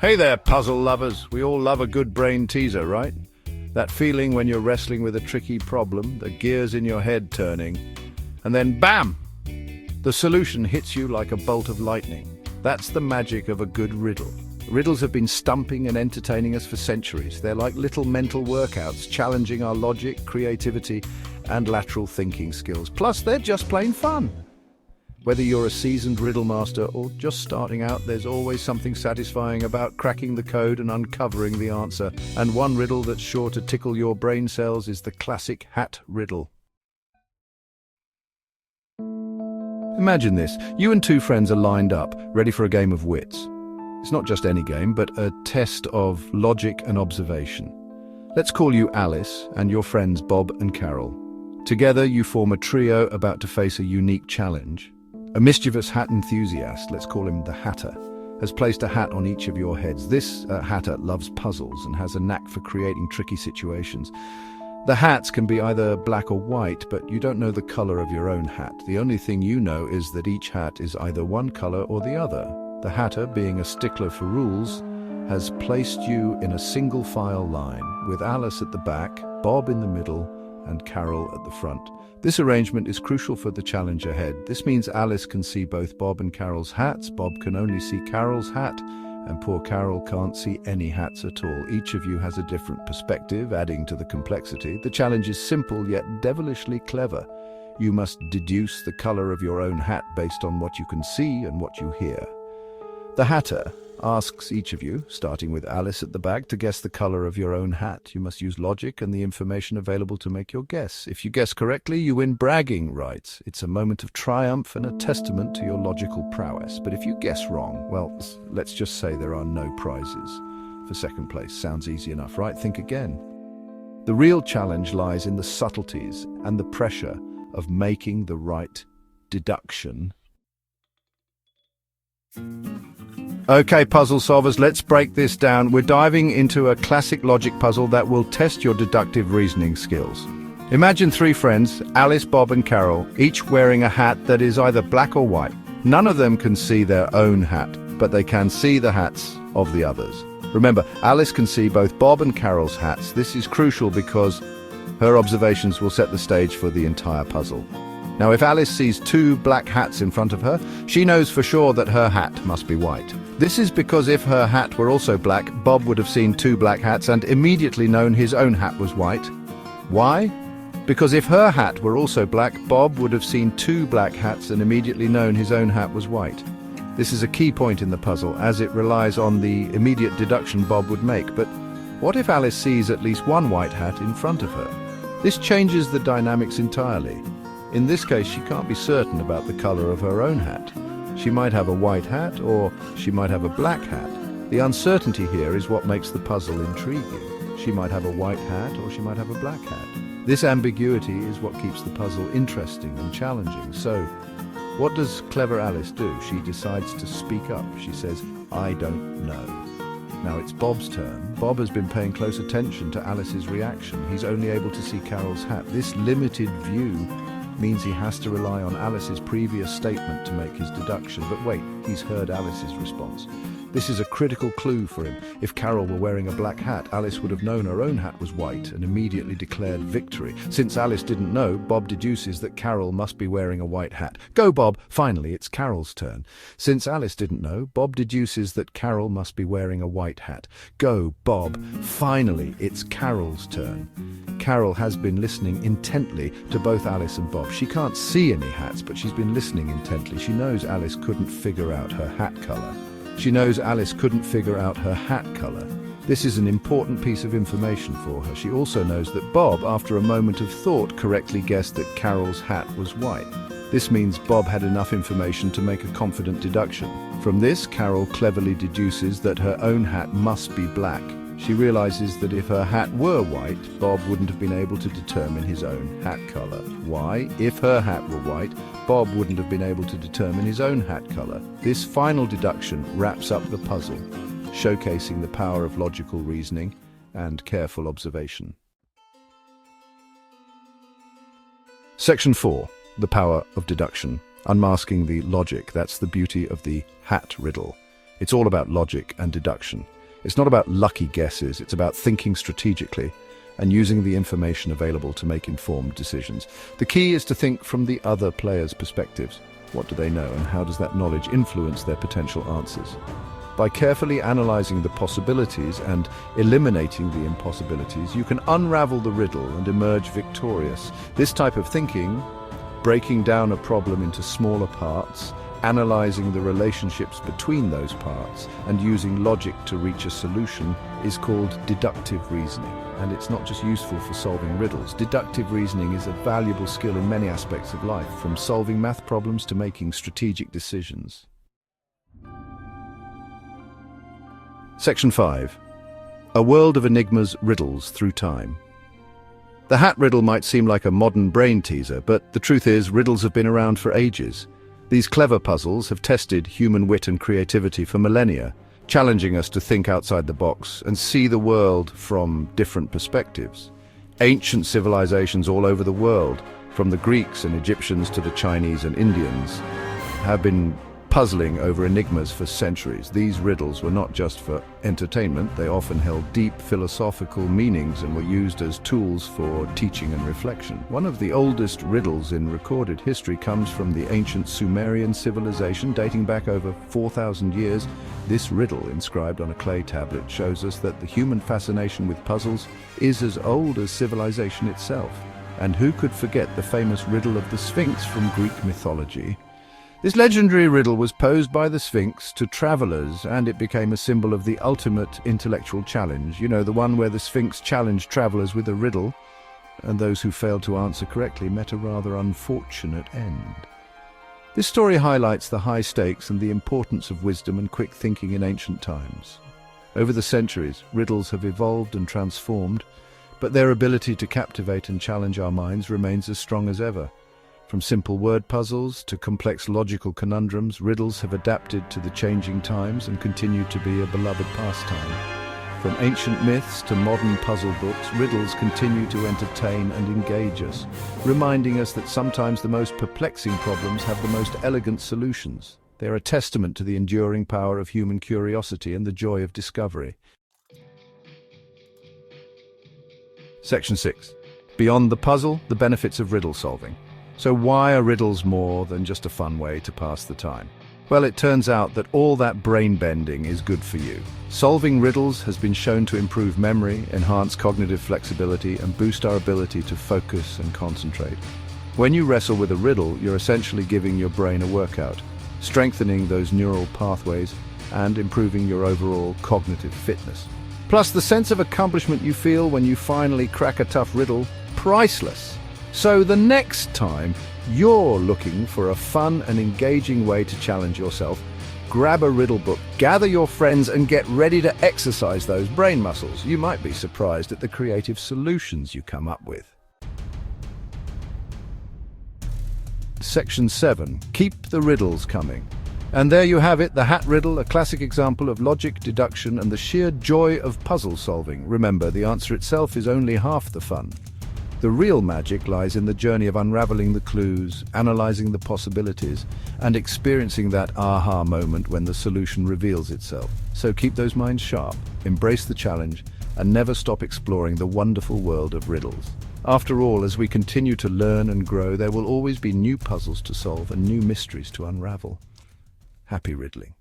Hey there, puzzle lovers. We all love a good brain teaser, right? That feeling when you're wrestling with a tricky problem, the gears in your head turning, and then bam! The solution hits you like a bolt of lightning. That's the magic of a good riddle. Riddles have been stumping and entertaining us for centuries. They're like little mental workouts, challenging our logic, creativity, and lateral thinking skills. Plus, they're just plain fun. Whether you're a seasoned riddle master or just starting out, there's always something satisfying about cracking the code and uncovering the answer. And one riddle that's sure to tickle your brain cells is the classic hat riddle. Imagine this. You and two friends are lined up, ready for a game of wits. It's not just any game, but a test of logic and observation. Let's call you Alice and your friends Bob and Carol. Together you form a trio about to face a unique challenge. A mischievous hat enthusiast, let's call him the Hatter, has placed a hat on each of your heads. This Hatter loves puzzles and has a knack for creating tricky situations. The hats can be either black or white, but you don't know the color of your own hat. The only thing you know is that each hat is either one color or the other. The Hatter, being a stickler for rules, has placed you in a single file line, with Alice at the back, Bob in the middle, and Carol at the front. This arrangement is crucial for the challenge ahead. This means Alice can see both Bob and Carol's hats. Bob can only see Carol's hat, and poor Carol can't see any hats at all. Each of you has a different perspective, adding to the complexity. The challenge is simple yet devilishly clever. You must deduce the color of your own hat based on what you can see and what you hear. The Hatter asks each of you, starting with Alice at the back, to guess the color of your own hat. You must use logic and the information available to make your guess. If you guess correctly, you win bragging rights. It's a moment of triumph and a testament to your logical prowess. But if you guess wrong, well, let's just say there are no prizes for second place. Sounds easy enough, right? Think again. The real challenge lies in the subtleties and the pressure of making the right deduction. Okay, puzzle solvers, let's break this down. We're diving into a classic logic puzzle that will test your deductive reasoning skills. Imagine three friends, Alice, Bob, and Carol, each wearing a hat that is either black or white. None of them can see their own hat, but they can see the hats of the others. Remember, Alice can see both Bob and Carol's hats. This is crucial because her observations will set the stage for the entire puzzle. Now, if Alice sees two black hats in front of her, she knows for sure that her hat must be white. This is because if her hat were also black, Bob would have seen two black hats and immediately known his own hat was white. Why? Because if her hat were also black, Bob would have seen two black hats and immediately known his own hat was white. This is a key point in the puzzle, as it relies on the immediate deduction Bob would make. But what if Alice sees at least one white hat in front of her? This changes the dynamics entirely. In this case, she can't be certain about the color of her own hat. She might have a white hat, or she might have a black hat. The uncertainty here is what makes the puzzle intriguing. She might have a white hat, or she might have a black hat. This ambiguity is what keeps the puzzle interesting and challenging. So, what does clever Alice do? She decides to speak up. She says, "I don't know." Now it's Bob's turn. Bob has been paying close attention to Alice's reaction. He's only able to see Carol's hat. This limited view means he has to rely on Alice's previous statement to make his deduction. But wait, he's heard Alice's response. This is a critical clue for him. If Carol were wearing a black hat, Alice would have known her own hat was white and immediately declared victory. Since Alice didn't know, Bob deduces that Carol must be wearing a white hat. Go, Bob! Finally, it's Carol's turn. Since Alice didn't know, Bob deduces that Carol must be wearing a white hat. Go, Bob! Finally, it's Carol's turn. Carol has been listening intently to both Alice and Bob. She can't see any hats, but she's been listening intently. She knows Alice couldn't figure out her hat color. She knows Alice couldn't figure out her hat color. This is an important piece of information for her. She also knows that Bob, after a moment of thought, correctly guessed that Carol's hat was white. This means Bob had enough information to make a confident deduction. From this, Carol cleverly deduces that her own hat must be black. She realizes that if her hat were white, Bob wouldn't have been able to determine his own hat color. Why? If her hat were white, Bob wouldn't have been able to determine his own hat color. This final deduction wraps up the puzzle, showcasing the power of logical reasoning and careful observation. Section 4. The power of deduction. Unmasking the logic. That's the beauty of the hat riddle. It's all about logic and deduction. It's not about lucky guesses, it's about thinking strategically and using the information available to make informed decisions. The key is to think from the other players' perspectives. What do they know, and how does that knowledge influence their potential answers? By carefully analyzing the possibilities and eliminating the impossibilities, you can unravel the riddle and emerge victorious. This type of thinking, breaking down a problem into smaller parts, analyzing the relationships between those parts, and using logic to reach a solution, is called deductive reasoning. And it's not just useful for solving riddles. Deductive reasoning is a valuable skill in many aspects of life, from solving math problems to making strategic decisions. Section 5. A world of enigmas, riddles through time. The hat riddle might seem like a modern brain teaser, but the truth is, riddles have been around for ages. These clever puzzles have tested human wit and creativity for millennia, challenging us to think outside the box and see the world from different perspectives. Ancient civilizations all over the world, from the Greeks and Egyptians to the Chinese and Indians, have been puzzling over enigmas for centuries. These riddles were not just for entertainment, they often held deep philosophical meanings and were used as tools for teaching and reflection. One of the oldest riddles in recorded history comes from the ancient Sumerian civilization dating back over 4,000 years. This riddle, inscribed on a clay tablet, shows us that the human fascination with puzzles is as old as civilization itself. And who could forget the famous riddle of the Sphinx from Greek mythology? This legendary riddle was posed by the Sphinx to travelers, and it became a symbol of the ultimate intellectual challenge. You know, the one where the Sphinx challenged travelers with a riddle, and those who failed to answer correctly met a rather unfortunate end. This story highlights the high stakes and the importance of wisdom and quick thinking in ancient times. Over the centuries, riddles have evolved and transformed, but their ability to captivate and challenge our minds remains as strong as ever. From simple word puzzles to complex logical conundrums, riddles have adapted to the changing times and continue to be a beloved pastime. From ancient myths to modern puzzle books, riddles continue to entertain and engage us, reminding us that sometimes the most perplexing problems have the most elegant solutions. They are a testament to the enduring power of human curiosity and the joy of discovery. Section 6. Beyond the puzzle, the benefits of riddle solving. So why are riddles more than just a fun way to pass the time? Well, it turns out that all that brain bending is good for you. Solving riddles has been shown to improve memory, enhance cognitive flexibility, and boost our ability to focus and concentrate. When you wrestle with a riddle, you're essentially giving your brain a workout, strengthening those neural pathways and improving your overall cognitive fitness. Plus, the sense of accomplishment you feel when you finally crack a tough riddle, priceless. So the next time you're looking for a fun and engaging way to challenge yourself, grab a riddle book, gather your friends, and get ready to exercise those brain muscles. You might be surprised at the creative solutions you come up with. Section 7. Keep the riddles coming. And there you have it, the hat riddle, a classic example of logic, deduction, and the sheer joy of puzzle solving. Remember, the answer itself is only half the fun. The real magic lies in the journey of unraveling the clues, analyzing the possibilities, and experiencing that aha moment when the solution reveals itself. So keep those minds sharp, embrace the challenge, and never stop exploring the wonderful world of riddles. After all, as we continue to learn and grow, there will always be new puzzles to solve and new mysteries to unravel. Happy riddling.